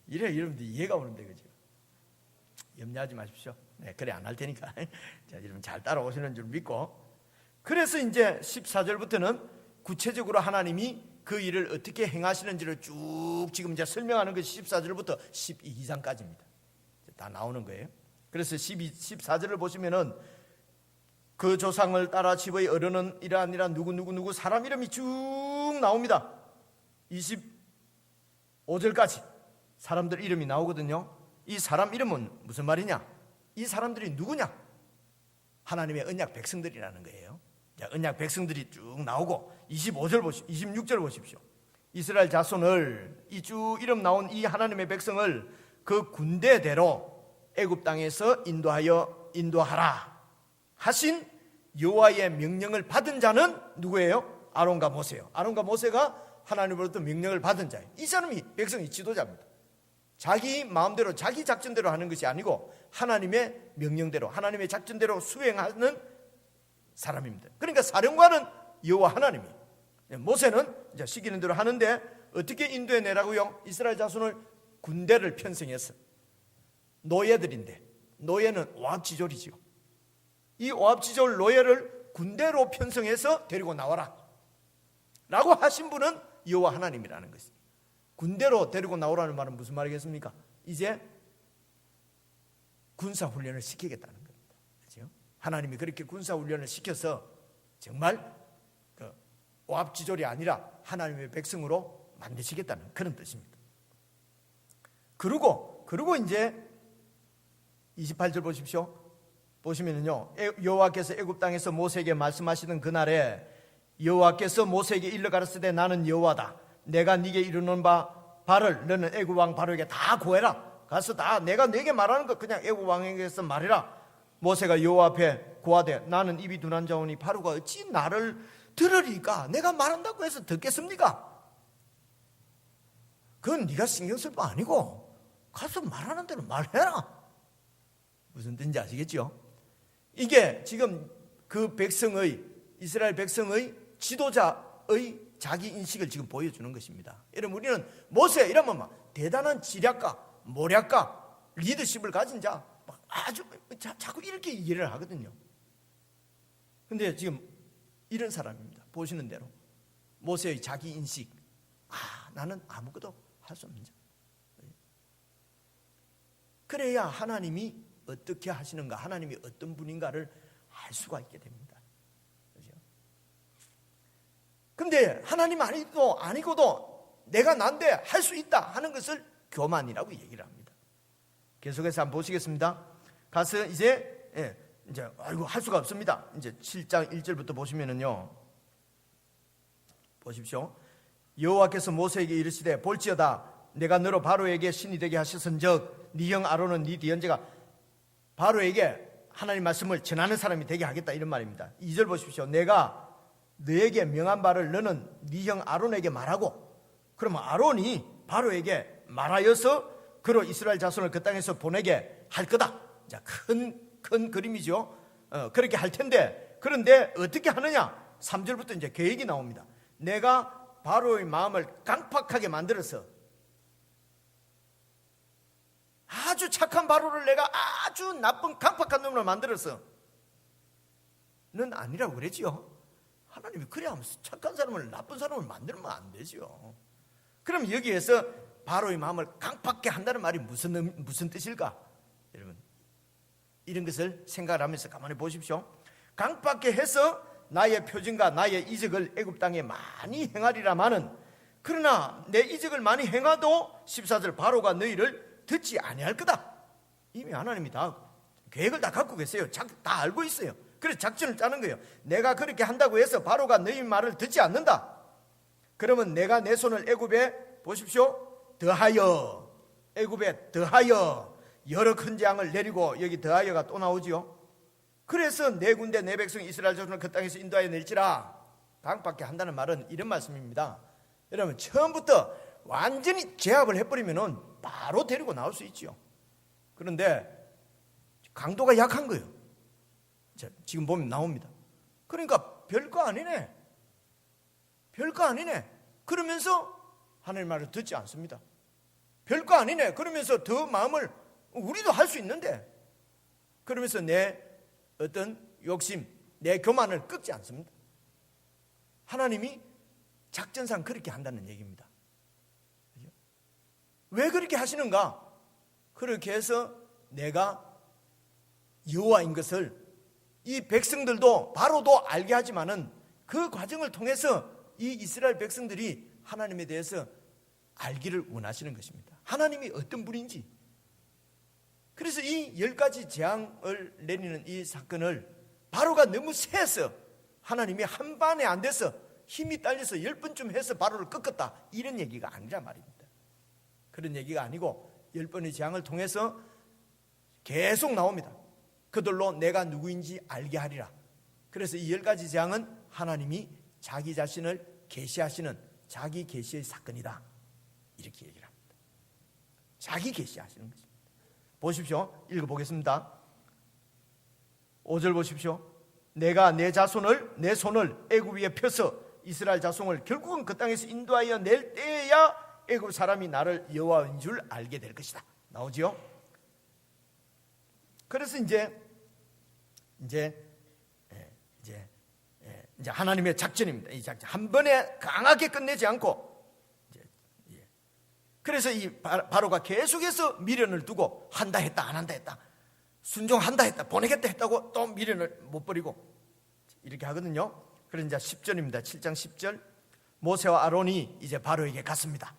이래 여러분들 이해가 오는데, 그죠? 염려하지 마십시오. 네, 그래 안 할 테니까. 자, 여러분 잘 따라오시는 줄 믿고. 그래서 이제 14절부터는 구체적으로 하나님이 그 일을 어떻게 행하시는지를 쭉 지금 이제 설명하는 것이 14절부터 12장까지입니다. 다 나오는 거예요. 그래서 14절을 보시면은 그 조상을 따라 집의 어른은 이러한 누구 사람 이름이 쭉 나옵니다. 25절까지 사람들 이름이 나오거든요. 이 사람 이름은 무슨 말이냐? 이 사람들이 누구냐? 하나님의 언약 백성들이라는 거예요. 자, 언약 백성들이 쭉 나오고 25절 보십시오. 26절 보십시오. 이스라엘 자손을, 이 쭉 이름 나온 이 하나님의 백성을 그 군대대로 애굽 땅에서 인도하라 하신 여호와의 명령을 받은 자는 누구예요? 아론과 모세예요. 아론과 모세가 하나님으로부터 명령을 받은 자예요. 이 사람이 백성의 지도자입니다. 자기 마음대로 자기 작전대로 하는 것이 아니고 하나님의 명령대로, 하나님의 작전대로 수행하는 사람입니다. 그러니까 사령관은 여호와 하나님이에요. 모세는 이제 시키는 대로 하는데 어떻게 인도해 내라고요? 이스라엘 자손을 군대를 편성해서, 노예들인데, 노예는 오합지졸이죠. 이 오합지졸 노예를 군대로 편성해서 데리고 나와라 라고 하신 분은 여호와 하나님이라는 것입니다. 군대로 데리고 나오라는 말은 무슨 말이겠습니까? 이제 군사 훈련을 시키겠다는 겁니다. 그렇죠? 하나님이 그렇게 군사 훈련을 시켜서 정말 그 오합지졸이 아니라 하나님의 백성으로 만드시겠다는 그런 뜻입니다. 그리고 이제 28절 보십시오. 보시면은요, 여호와께서 애굽 땅에서 모세에게 말씀하시던 그날에 여호와께서 모세에게 일러 가라사대 나는 여호와다. 내가 네게 이르는 바를 너는 애굽 왕 바로에게 다 고해라. 가서 다 내가 네게 말하는 것 그냥 애굽 왕에게서 말해라. 모세가 여호와 앞에 고하되 나는 입이 둔한 자오니 바로가 어찌 나를 들으리까? 내가 말한다고 해서 듣겠습니까? 그건 네가 신경 쓸 바 아니고 가서 말하는 대로 말해라. 무슨 뜻인지 아시겠죠? 이게 지금 그 백성의, 이스라엘 백성의 지도자의 자기 인식을 지금 보여주는 것입니다. 여러분, 우리는 모세 이러면 막 대단한 지략가, 모략가, 리더십을 가진 자, 막 아주 자꾸 이렇게 이해를 하거든요. 근데 지금 이런 사람입니다. 보시는 대로 모세의 자기 인식, 나는 아무것도 할 수 없는 자. 그래야 하나님이 어떻게 하시는가, 하나님이 어떤 분인가를 알 수가 있게 됩니다. 그렇죠? 근데 하나님 아니고도 내가 난데 할 수 있다 하는 것을 교만이라고 얘기를 합니다. 계속해서 한번 보시겠습니다. 가서 이제 아이고 할 수가 없습니다. 이제 7장 1절부터 보시면은요, 보십시오. 여호와께서 모세에게 이르시되 볼지어다 내가 너로 바로에게 신이 되게 하셨은즉 네 형 아론은 네 뒤언제가 바로에게 하나님 말씀을 전하는 사람이 되게 하겠다, 이런 말입니다. 2절 보십시오. 내가 너에게 명한 바를 너는 네 형 아론에게 말하고, 그러면 아론이 바로에게 말하여서 그로 이스라엘 자손을 그 땅에서 보내게 할 거다. 자, 큰 그림이죠. 그렇게 할 텐데, 그런데 어떻게 하느냐? 3절부터 이제 계획이 나옵니다. 내가 바로의 마음을 강팍하게 만들어서, 아주 착한 바로를 내가 아주 나쁜 강팍한 놈으로 만들어서, 는 아니라고 그랬지요. 하나님이 그래야 착한 사람을, 나쁜 사람을 만들면 안 되죠. 그럼 여기에서 바로의 마음을 강팍하게 한다는 말이 무슨 뜻일까? 여러분, 이런 것을 생각을 하면서 가만히 보십시오. 강팍하게 해서 나의 표징과 나의 이적을 애굽 땅에 많이 행하리라마는, 그러나 내 이적을 많이 행하도 14절 바로가 너희를 듣지 아니할 거다. 이미 하나님이 다 계획을 다 갖고 계세요. 다 알고 있어요. 그래서 작전을 짜는 거예요. 내가 그렇게 한다고 해서 바로가 너희 말을 듣지 않는다. 그러면 내가 내 손을 애굽에, 보십시오, 더하여, 애굽에 더하여 여러 큰 재앙을 내리고, 여기 더하여가 또 나오지요. 그래서 내 군대 내 백성 이스라엘 자손을 그 땅에서 인도하여 낼지라. 강팍하게 한다는 말은 이런 말씀입니다. 여러분, 처음부터 완전히 제압을 해버리면은 바로 데리고 나올 수 있죠. 그런데 강도가 약한 거예요. 자, 지금 보면 나옵니다. 그러니까 별거 아니네, 별거 아니네 그러면서 하나님 말을 듣지 않습니다. 별거 아니네 그러면서 더 마음을, 우리도 할 수 있는데, 그러면서 내 어떤 욕심, 내 교만을 꺾지 않습니다. 하나님이 작전상 그렇게 한다는 얘기입니다. 왜 그렇게 하시는가? 그렇게 해서 내가 여호와인 것을 이 백성들도 바로도 알게 하지만은, 그 과정을 통해서 이 이스라엘 백성들이 하나님에 대해서 알기를 원하시는 것입니다. 하나님이 어떤 분인지. 그래서 이 10가지 재앙을 내리는 이 사건을 바로가 너무 세서 하나님이 한 반에 안 돼서 힘이 딸려서 10번쯤 해서 바로를 꺾었다, 이런 얘기가 아니란 말입니다. 그런 얘기가 아니고 10번의 재앙을 통해서 계속 나옵니다. 그들로 내가 누구인지 알게 하리라. 그래서 이 10가지 재앙은 하나님이 자기 자신을 계시하시는 자기 계시의 사건이다, 이렇게 얘기를 합니다. 자기 계시하시는 것입니다. 보십시오. 읽어보겠습니다. 5절 보십시오. 내가 내 손을 애굽 위에 펴서 이스라엘 자손을 결국은 그 땅에서 인도하여 낼 때에야 애굽 사람이 나를 여호와인 줄 알게 될 것이다. 나오지요? 그래서 이제 하나님의 작전입니다. 이 작전 한 번에 강하게 끝내지 않고, 그래서 이 바로가 계속해서 미련을 두고 한다 했다 안 한다 했다. 순종한다 했다, 보내겠다 했다고 또 미련을 못 버리고 이렇게 하거든요. 그래서 이제 10절입니다. 7장 10절. 모세와 아론이 이제 바로에게 갔습니다.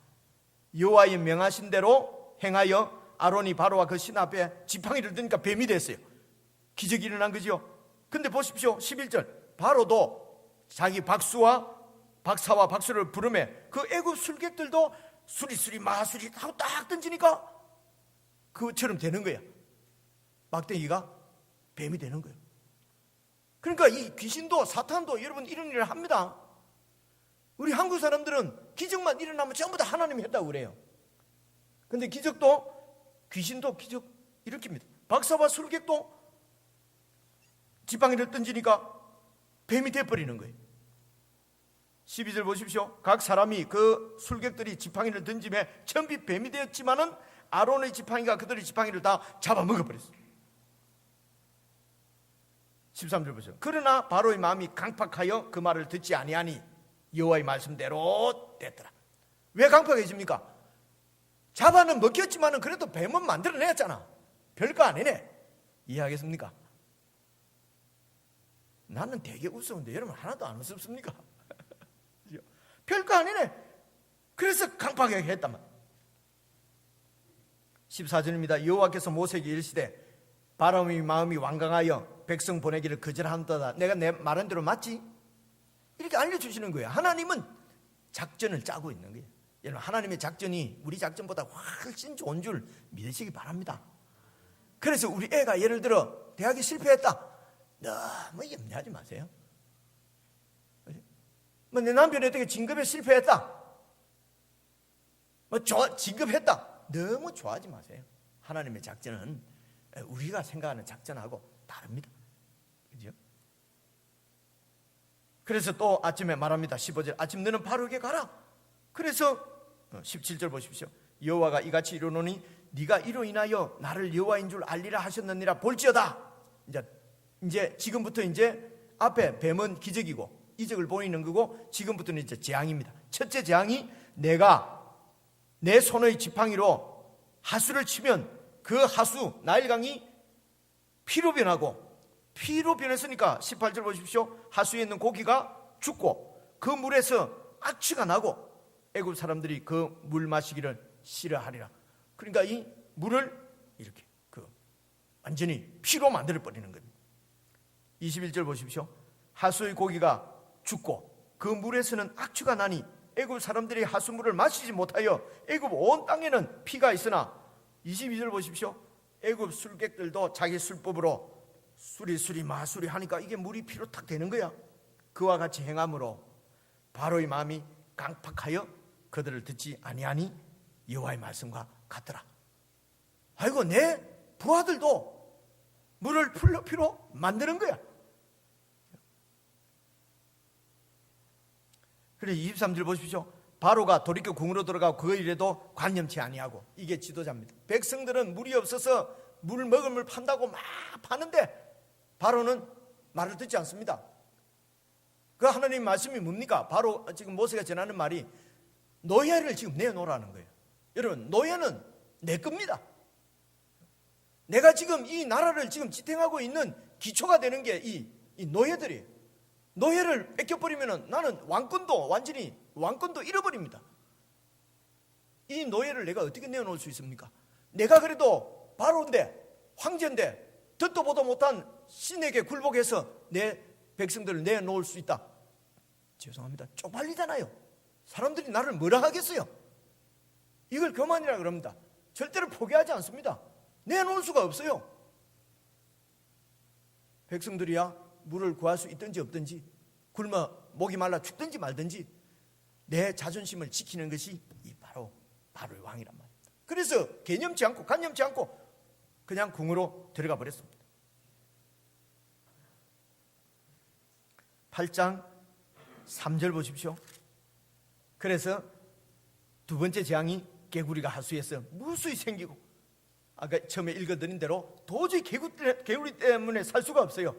여호와의 명하신 대로 행하여 아론이 바로와 그 신 앞에 지팡이를 드니까 뱀이 됐어요. 기적이 일어난 거죠. 근데 보십시오. 11절. 바로도 자기 박사와 박수를 부르며 그 애굽 술객들도 수리수리 마수리 하고 딱 던지니까 그것처럼 되는 거야. 막대기가 뱀이 되는 거예요. 그러니까 이 귀신도 사탄도 여러분 이런 일을 합니다. 우리 한국 사람들은 기적만 일어나면 전부 다 하나님이 했다고 그래요. 근데 귀신도 기적 일으킵니다. 박사와 술객도 지팡이를 던지니까 뱀이 돼버리는 거예요. 12절 보십시오. 각 사람이 그 술객들이 지팡이를 던짐에 전비 뱀이 되었지만은 아론의 지팡이가 그들의 지팡이를 다 잡아먹어버렸어요. 13절 보세요. 그러나 바로의 마음이 강팍하여 그 말을 듣지 아니하니 여호와의 말씀대로 됐더라. 왜 강팍해집니까? 잡아는 먹혔지만은 그래도 뱀은 만들어냈잖아. 별거 아니네. 이해하겠습니까? 나는 되게 우스운데 여러분 하나도 안 우습습니까? 별거 아니네. 그래서 강팍하게 했단 말이야. 14절입니다. 여호와께서 모세에게 이르시되 바람의 마음이 완강하여 백성 보내기를 거절한다. 내가 내 말한 대로 맞지? 이렇게 알려주시는 거예요. 하나님은 작전을 짜고 있는 거예요. 여러분 하나님의 작전이 우리 작전보다 훨씬 좋은 줄 믿으시기 바랍니다. 그래서 우리 애가 예를 들어 대학에 실패했다. 너무 염려하지 마세요. 내 남편이 어떻게 진급에 실패했다. 진급했다. 너무 좋아하지 마세요. 하나님의 작전은 우리가 생각하는 작전하고 다릅니다. 그죠? 그래서 또 아침에 말합니다. 15절. 아침 너는 바로에게 가라. 그래서 17절 보십시오. 여호와가 이같이 이르노니 네가 이로 인하여 나를 여호와인 줄 알리라 하셨느니라. 볼지어다. 이제 지금부터 이제 앞에 뱀은 기적이고 이적을 보이는 거고 지금부터는 이제 재앙입니다. 첫째 재앙이 내가 내 손의 지팡이로 하수를 치면 그 하수 나일강이 피로 변하고 피로 변했으니까 18절 보십시오. 하수에 있는 고기가 죽고 그 물에서 악취가 나고 애굽 사람들이 그 물 마시기를 싫어하리라. 그러니까 이 물을 이렇게 완전히 피로 만들어 버리는 겁니다. 21절 보십시오. 하수의 고기가 죽고 그 물에서는 악취가 나니 애굽 사람들이 하수물을 마시지 못하여 애굽 온 땅에는 피가 있으나 22절 보십시오. 애굽 술객들도 자기 술법으로 수리수리 마수리 하니까 이게 물이 피로 탁 되는 거야. 그와 같이 행함으로 바로의 마음이 강팍하여 그들을 듣지 아니하니 여호와의 말씀과 같더라. 아이고 내 부하들도 물을 피로 만드는 거야. 그래 23절 보십시오. 바로가 돌이켜 궁으로 들어가고 그 일에도 관념치 아니하고. 이게 지도자입니다. 백성들은 물이 없어서 물 먹을 물 판다고 막 파는데 바로는 말을 듣지 않습니다. 그 하나님 말씀이 뭡니까? 바로 지금 모세가 전하는 말이 노예를 지금 내놓으라는 거예요. 여러분 노예는 내 겁니다. 내가 지금 이 나라를 지금 지탱하고 있는 기초가 되는 게 이 노예들이에요. 노예를 뺏겨버리면 나는 완전히 왕권도 잃어버립니다. 이 노예를 내가 어떻게 내어놓을 수 있습니까? 내가 그래도 바로인데 황제인데 듣도 보도 못한 신에게 굴복해서 내 백성들을 내어놓을 수 있다. 죄송합니다. 쪽팔리잖아요. 사람들이 나를 뭐라 하겠어요? 이걸 교만이라 그럽니다. 절대로 포기하지 않습니다. 내놓을 수가 없어요. 백성들이야 물을 구할 수 있든지 없든지 굶어 목이 말라 죽든지 말든지 내 자존심을 지키는 것이 이 바로의 왕이란 말입니다. 그래서 개념치 않고 간념치 않고 그냥 궁으로 들어가 버렸습니다. 8장 3절 보십시오. 그래서 두 번째 재앙이 개구리가 하수에서 무수히 생기고 아까 처음에 읽어드린 대로 도저히 개구리 때문에 살 수가 없어요.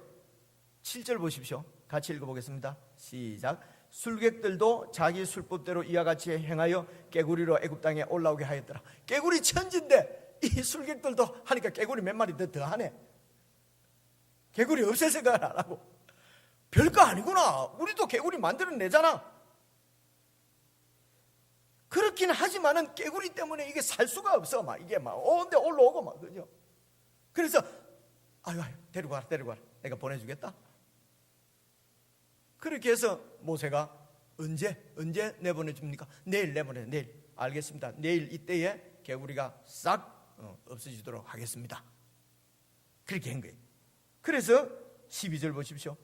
7절 보십시오. 같이 읽어보겠습니다. 시작. 술객들도 자기 술법대로 이와 같이 행하여 개구리로 애굽 땅에 올라오게 하였더라. 개구리 천지인데 이 술객들도 하니까 개구리 몇 마리 더 하네. 개구리 없앨 생각을 안 하고, 별거 아니구나, 우리도 개구리 만들어내잖아. 그렇긴 하지만은 개구리 때문에 이게 살 수가 없어. 막 이게 막 온데 올라오고 막, 그죠? 그래서 아유 데리고 가라 내가 보내주겠다. 그렇게 해서 모세가 언제 내보내줍니까? 내일 내보내. 내일. 알겠습니다. 내일 이때에 개구리가 싹 없어지도록 하겠습니다. 그렇게 한 거예요. 그래서 12절 보십시오.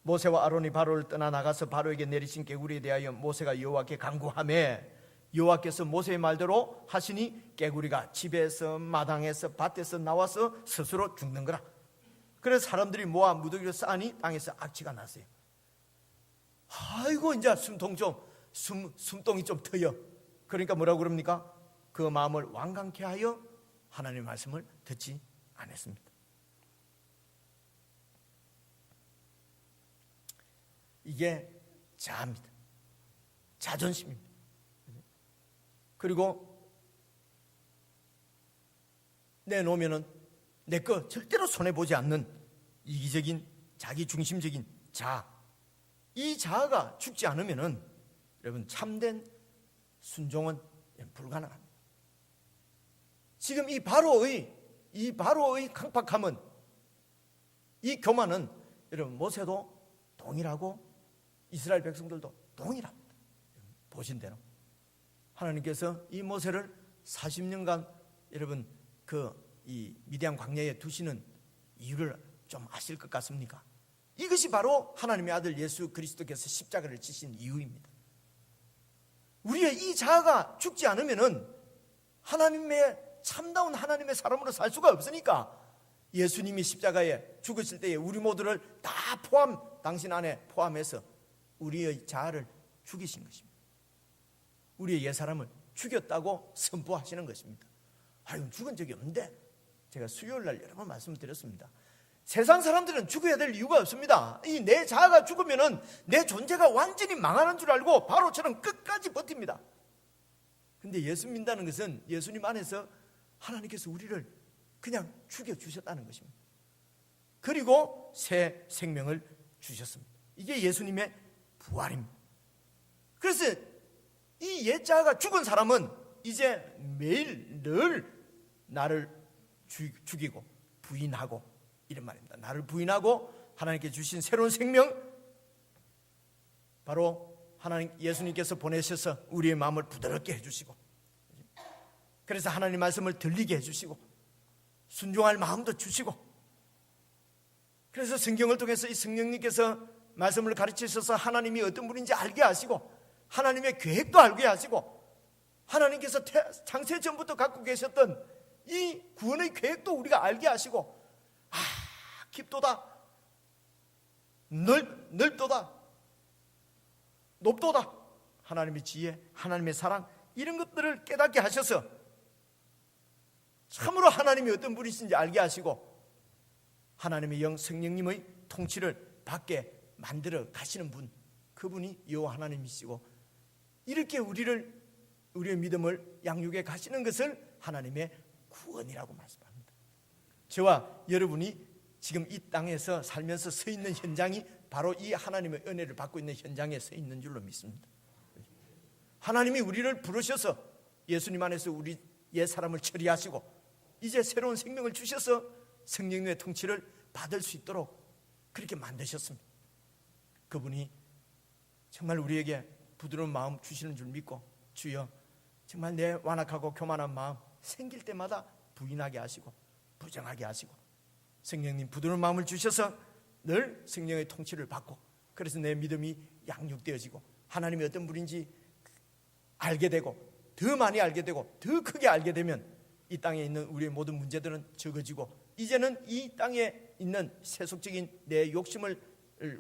모세와 아론이 바로를 떠나 나가서 바로에게 내리신 개구리에 대하여 모세가 여호와께 간구하매 여호와께서 모세의 말대로 하시니 개구리가 집에서 마당에서 밭에서 나와서 스스로 죽는 거라. 그래서 사람들이 모아 무더기로 쌓으니 땅에서 악취가 났어요. 아이고 이제 숨통이 좀 트여. 그러니까 뭐라고 그럽니까? 그 마음을 완강케 하여 하나님의 말씀을 듣지 않았습니다. 이게 자아입니다. 자존심입니다. 그리고 내놓으면은 내 거 절대로 손해보지 않는 이기적인 자기중심적인 자아. 이 자아가 죽지 않으면은 여러분 참된 순종은 불가능합니다. 지금 이 바로의 강팍함은, 이 교만은 여러분 모세도 동일하고 이스라엘 백성들도 동일합니다. 보신 대로 하나님께서 이 모세를 40년간 여러분 이 미디안 광야에 두시는 이유를 좀 아실 것 같습니까? 이것이 바로 하나님의 아들 예수 그리스도께서 십자가를 지신 이유입니다. 우리의 이 자아가 죽지 않으면은 참다운 하나님의 사람으로 살 수가 없으니까 예수님이 십자가에 죽으실 때에 우리 모두를 다 당신 안에 포함해서 우리의 자아를 죽이신 것입니다. 우리의 옛사람을 죽였다고 선포하시는 것입니다. 아유, 죽은 적이 없는데, 제가 수요일 날 여러 번 말씀드렸습니다. 세상 사람들은 죽어야 될 이유가 없습니다. 이 내 자아가 죽으면은 내 존재가 완전히 망하는 줄 알고 바로처럼 끝까지 버팁니다. 근데 예수 믿는다는 것은 예수님 안에서 하나님께서 우리를 그냥 죽여주셨다는 것입니다. 그리고 새 생명을 주셨습니다. 이게 예수님의 부활입니다. 그래서 이 옛 자아가 죽은 사람은 이제 매일 늘 나를 죽이고 부인하고, 이런 말입니다. 나를 부인하고 하나님께 주신 새로운 생명, 바로 예수님께서 보내셔서 우리의 마음을 부드럽게 해주시고, 그래서 하나님 말씀을 들리게 해주시고 순종할 마음도 주시고, 그래서 성경을 통해서 이 성령님께서 말씀을 가르치셔서 하나님이 어떤 분인지 알게 하시고, 하나님의 계획도 알게 하시고, 하나님께서 창세 전부터 갖고 계셨던 이 구원의 계획도 우리가 알게 하시고, 깊도다, 넓도다, 높도다, 하나님의 지혜, 하나님의 사랑, 이런 것들을 깨닫게 하셔서 참으로 하나님이 어떤 분이신지 알게 하시고, 하나님의 영 성령님의 통치를 받게 만들어 가시는 분, 그분이 여호와 하나님이시고, 이렇게 우리의 믿음을 양육해 가시는 것을 하나님의 구원이라고 말씀합니다. 저와 여러분이 지금 이 땅에서 살면서 서 있는 현장이 바로 이 하나님의 은혜를 받고 있는 현장에 서 있는 줄로 믿습니다. 하나님이 우리를 부르셔서 예수님 안에서 우리 옛 사람을 처리하시고 이제 새로운 생명을 주셔서 성령의 통치를 받을 수 있도록 그렇게 만드셨습니다. 그분이 정말 우리에게 부드러운 마음 주시는 줄 믿고, 주여 정말 내 완악하고 교만한 마음 생길 때마다 부인하게 하시고 부정하게 하시고, 성령님 부드러운 마음을 주셔서 늘 성령의 통치를 받고, 그래서 내 믿음이 양육되어지고 하나님이 어떤 분인지 알게 되고, 더 많이 알게 되고 더 크게 알게 되면 이 땅에 있는 우리의 모든 문제들은 적어지고, 이제는 이 땅에 있는 세속적인 내 욕심을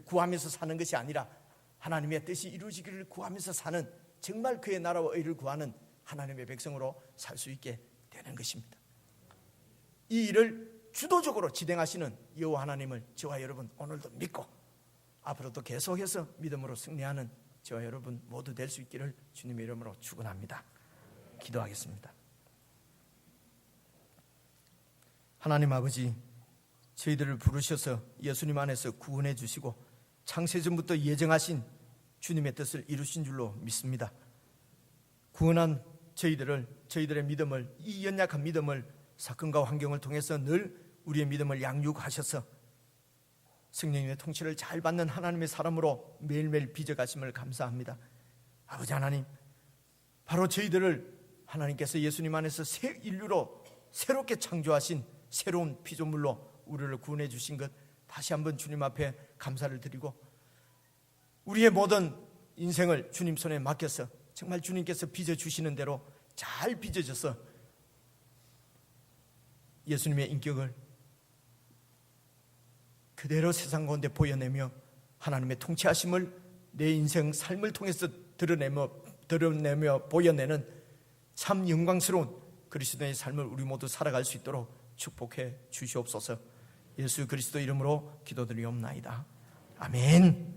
구하면서 사는 것이 아니라 하나님의 뜻이 이루어지기를 구하면서 사는, 정말 그의 나라와 의를 구하는 하나님의 백성으로 살 수 있게 되는 것입니다. 이 일을 주도적으로 진행하시는 여호와 하나님을 저와 여러분 오늘도 믿고 앞으로도 계속해서 믿음으로 승리하는 저와 여러분 모두 될 수 있기를 주님의 이름으로 축원합니다. 기도하겠습니다. 하나님 아버지, 저희들을 부르셔서 예수님 안에서 구원해 주시고 창세전부터 예정하신 주님의 뜻을 이루신 줄로 믿습니다. 구원한 저희들의 믿음을, 이 연약한 믿음을 사건과 환경을 통해서 늘 우리의 믿음을 양육하셔서 성령님의 통치를 잘 받는 하나님의 사람으로 매일매일 빚어가심을 감사합니다. 아버지 하나님, 바로 저희들을 하나님께서 예수님 안에서 새 인류로 새롭게 창조하신 새로운 피조물로 우리를 구원해 주신 것 다시 한번 주님 앞에 감사를 드리고, 우리의 모든 인생을 주님 손에 맡겨서 정말 주님께서 빚어주시는 대로 잘 빚어져서 예수님의 인격을 그대로 세상 가운데 보여내며 하나님의 통치하심을 내 인생 삶을 통해서 드러내며 보여내는 참 영광스러운 그리스도의 삶을 우리 모두 살아갈 수 있도록 축복해 주시옵소서. 예수 그리스도 이름으로 기도드리옵나이다. 아멘.